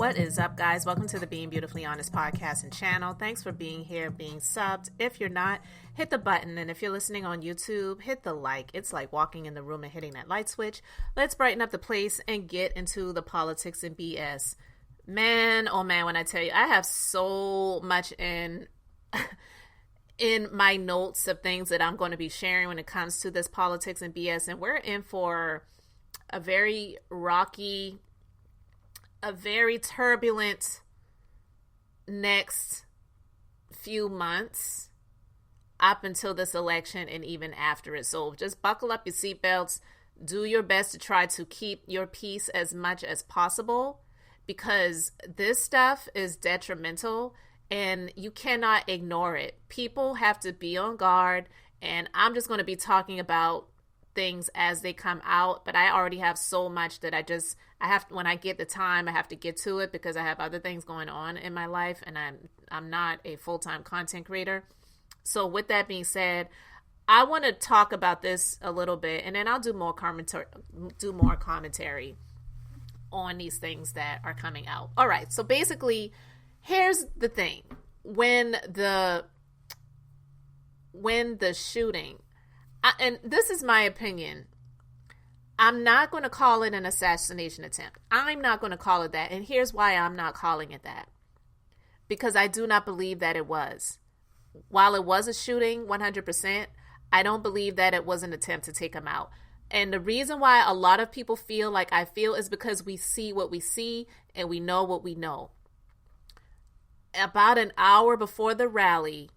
What is up, guys? Welcome to the Being Beautifully Honest podcast and channel. Thanks for being here, being subbed. If you're not, hit the button. And if you're listening on YouTube, hit the like. It's like walking in the room and hitting that light switch. Let's brighten up the place and get into the politics and BS. Man, oh man, when I tell you, I have so much in my notes of things that I'm going to be sharing when it comes to this politics and BS. And we're in for a very rocky, a very turbulent next few months up until this election and even after it. So just buckle up your seatbelts. Do your best to try to keep your peace as much as possible, because this stuff is detrimental and you cannot ignore it. People have to be on guard, and I'm just going to be talking about things as they come out, but I already have so much that I have, when I get the time, I have to get to it because I have other things going on in my life, and I'm not a full-time content creator. So with that being said, I want to talk about this a little bit, and then I'll do more commentary on these things that are coming out. All right, so basically, here's the thing. When the shooting, and this is my opinion, I'm not going to call it an assassination attempt. I'm not going to call it that. And here's why I'm not calling it that. Because I do not believe that it was. While it was a shooting, 100%, I don't believe that it was an attempt to take him out. And the reason why a lot of people feel like I feel is because we see what we see and we know what we know. About an hour before the rally,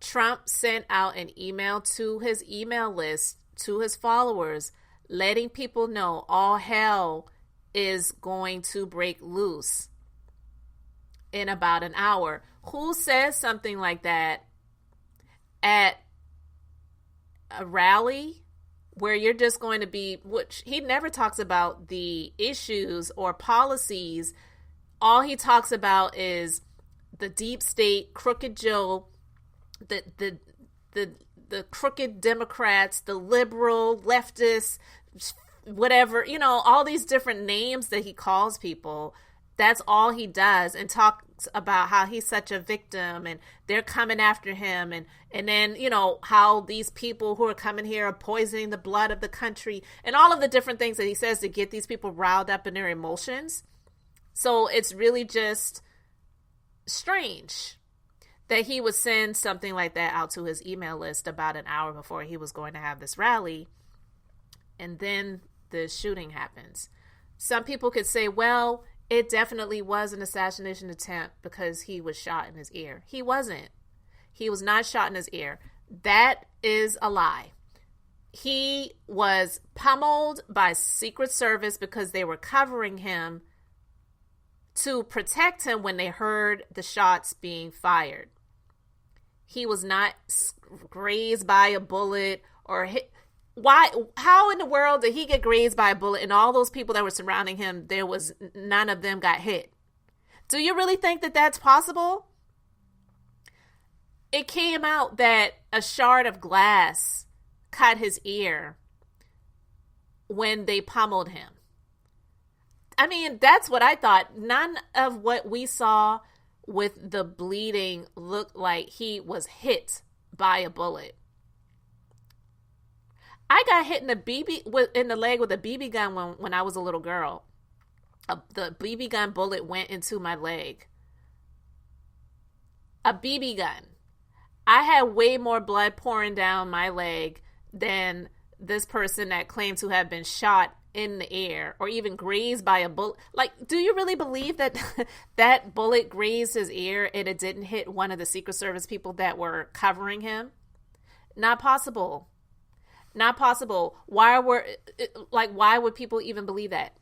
Trump sent out an email to his email list, to his followers, letting people know all hell is going to break loose in about an hour. Who says something like that at a rally where you're just going to be, which he never talks about the issues or policies. All he talks about is the deep state, crooked Joe, the crooked Democrats, the liberal, leftist, whatever, all these different names that he calls people. That's all he does, and talks about how he's such a victim and they're coming after him. And then, how these people who are coming here are poisoning the blood of the country, and all of the different things that he says to get these people riled up in their emotions. So it's really just strange that he would send something like that out to his email list about an hour before he was going to have this rally. And then the shooting happens. Some people could say, well, it definitely was an assassination attempt because he was shot in his ear. He wasn't. He was not shot in his ear. That is a lie. He was pummeled by Secret Service because they were covering him to protect him when they heard the shots being fired. He was not grazed by a bullet or hit. Why? How in the world did he get grazed by a bullet and all those people that were surrounding him, none of them got hit? Do you really think that that's possible? It came out that a shard of glass cut his ear when they pummeled him. I mean, that's what I thought. None of what we saw with the bleeding looked like he was hit by a bullet. I got hit in the leg with a BB gun when I was a little girl. The BB gun bullet went into my leg. A BB gun. I had way more blood pouring down my leg than this person that claimed to have been shot in the air or even grazed by a bullet. Like, do you really believe that that bullet grazed his ear and it didn't hit one of the Secret Service people that were covering him? Not possible. Not possible. Why would people even believe that?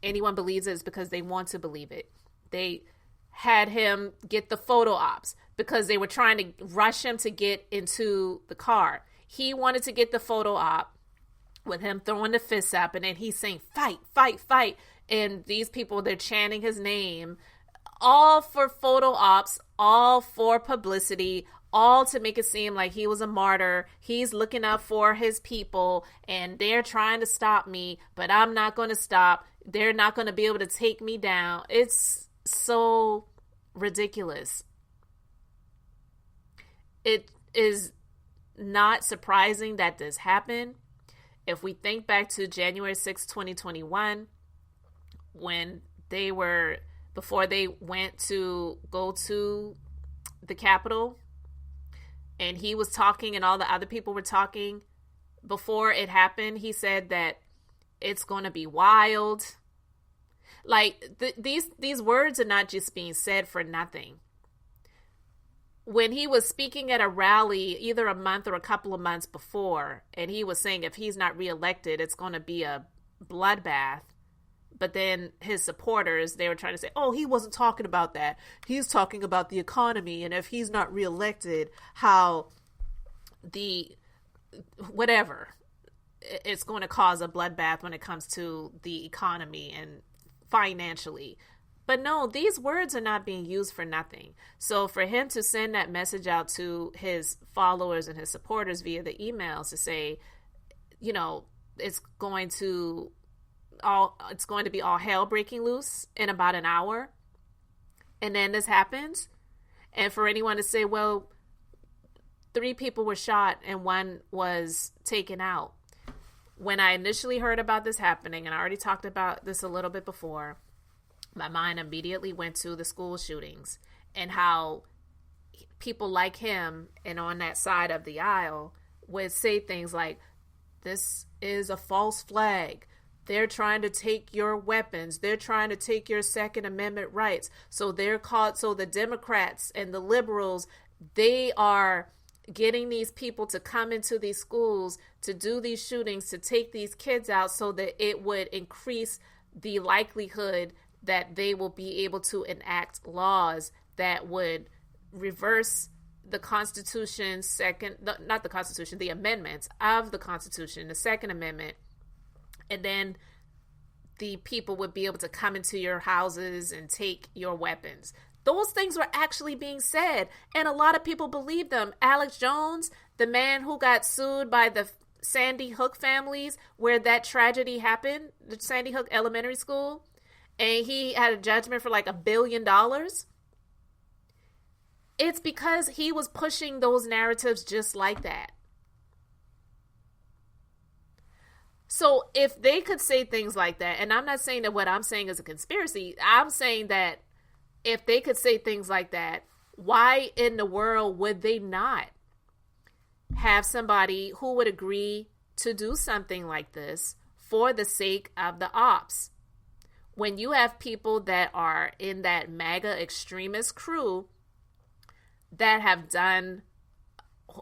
Anyone believes it is because they want to believe it. They had him get the photo ops because they were trying to rush him to get into the car. He wanted to get the photo op with him throwing the fists up, and then he's saying, fight, fight, fight. And these people, they're chanting his name, all for photo ops, all for publicity, all to make it seem like he was a martyr. He's looking up for his people, and they're trying to stop me, but I'm not going to stop. They're not going to be able to take me down. It's so ridiculous. It is not surprising that this happened. If we think back to January 6, 2021, when before they went to go to the Capitol, and he was talking and all the other people were talking, before it happened, he said that it's going to be wild. Like, these words are not just being said for nothing. When he was speaking at a rally, either a month or a couple of months before, and he was saying if he's not reelected, it's going to be a bloodbath. But then his supporters, they were trying to say, oh, he wasn't talking about that. He's talking about the economy. And if he's not reelected, how whatever, it's going to cause a bloodbath when it comes to the economy and financially. But no, these words are not being used for nothing. So for him to send that message out to his followers and his supporters via the emails to say, you know, it's going to be all hell breaking loose in about an hour. And then this happens. And for anyone to say, well, 3 people were shot and 1 was taken out. When I initially heard about this happening, and I already talked about this a little bit before, my mind immediately went to the school shootings and how people like him and on that side of the aisle would say things like, this is a false flag. They're trying to take your weapons. They're trying to take your Second Amendment rights. So the Democrats and the liberals, they are getting these people to come into these schools to do these shootings, to take these kids out so that it would increase the likelihood that they will be able to enact laws that would reverse the Constitution's the amendments of the Constitution, the Second Amendment. And then the people would be able to come into your houses and take your weapons. Those things were actually being said, and a lot of people believe them. Alex Jones, the man who got sued by the Sandy Hook families where that tragedy happened, the Sandy Hook Elementary School, and he had a judgment for like $1 billion. It's because he was pushing those narratives just like that. So if they could say things like that, and I'm not saying that what I'm saying is a conspiracy, I'm saying that if they could say things like that, why in the world would they not have somebody who would agree to do something like this for the sake of the ops? When you have people that are in that MAGA extremist crew that have done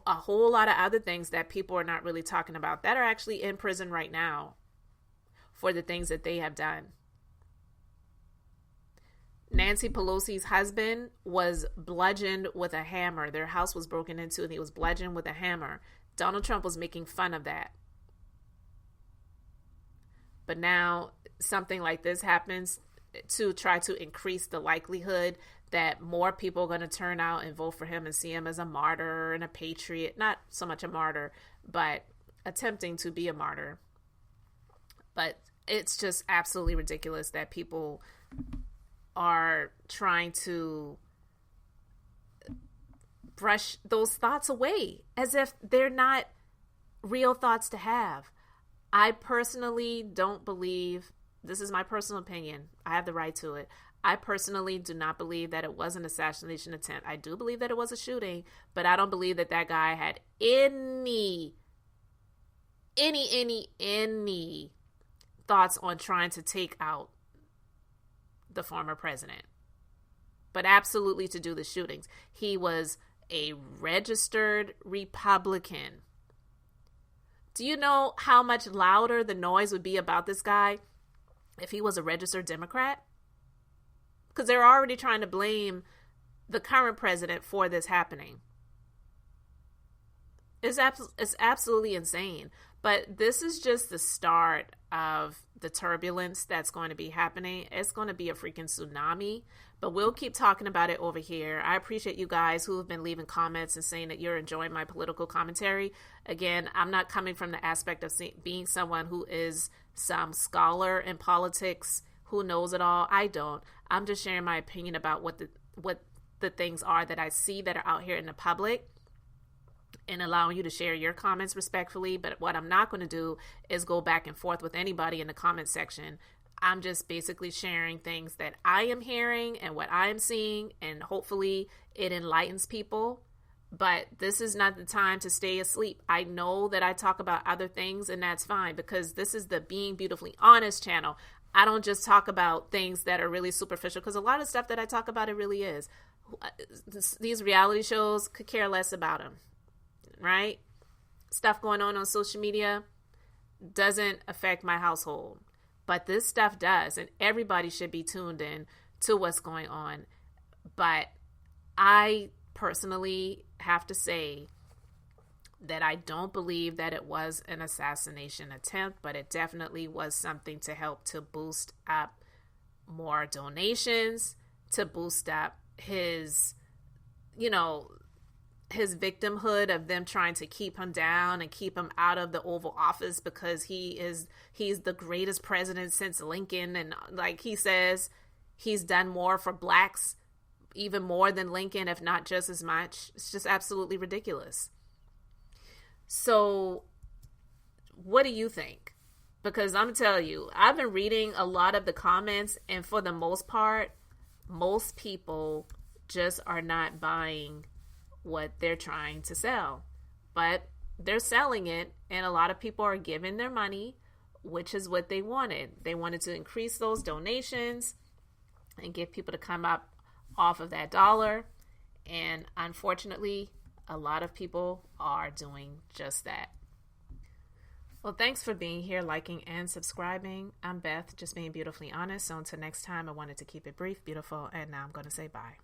a whole lot of other things that people are not really talking about, that are actually in prison right now for the things that they have done. Nancy Pelosi's husband was bludgeoned with a hammer. Their house was broken into and he was bludgeoned with a hammer. Donald Trump was making fun of that. But now something like this happens to try to increase the likelihood that more people are going to turn out and vote for him and see him as a martyr and a patriot. Not so much a martyr, but attempting to be a martyr. But it's just absolutely ridiculous that people are trying to brush those thoughts away as if they're not real thoughts to have. I personally don't believe, this is my personal opinion, I have the right to it, I personally do not believe that it was an assassination attempt. I do believe that it was a shooting, but I don't believe that that guy had any thoughts on trying to take out the former president, but absolutely to do the shootings. He was a registered Republican. Do you know how much louder the noise would be about this guy if he was a registered Democrat? Because they're already trying to blame the current president for this happening. It's absolutely insane. But this is just the start of the turbulence that's going to be happening. It's going to be a freaking tsunami, but we'll keep talking about it over here. I appreciate you guys who have been leaving comments and saying that you're enjoying my political commentary. Again, I'm not coming from the aspect of being someone who is some scholar in politics who knows it all. I don't. I'm just sharing my opinion about what the things are that I see that are out here in the public, and allowing you to share your comments respectfully. But what I'm not going to do is go back and forth with anybody in the comment section. I'm just basically sharing things that I am hearing and what I am seeing, and hopefully it enlightens people. But this is not the time to stay asleep. I know that I talk about other things, and that's fine, because this is the Being Beautifully Honest channel. I don't just talk about things that are really superficial, because a lot of stuff that I talk about, it really is. These reality shows could care less about them. Right? Stuff going on social media doesn't affect my household, but this stuff does, and everybody should be tuned in to what's going on. But I personally have to say that I don't believe that it was an assassination attempt, but it definitely was something to help to boost up more donations, to boost up his, his victimhood of them trying to keep him down and keep him out of the Oval Office, because he's the greatest president since Lincoln. And like he says, he's done more for blacks, even more than Lincoln, if not just as much. It's just absolutely ridiculous. So what do you think? Because I'm telling you, I've been reading a lot of the comments, and for the most part, most people just are not buying what they're trying to sell. But they're selling it, and a lot of people are giving their money, which is what they wanted. They wanted to increase those donations and get people to come up off of that dollar. And unfortunately, a lot of people are doing just that. Well, thanks for being here, liking, and subscribing. I'm Beth, just being beautifully honest. So until next time, I wanted to keep it brief, beautiful, and now I'm going to say bye.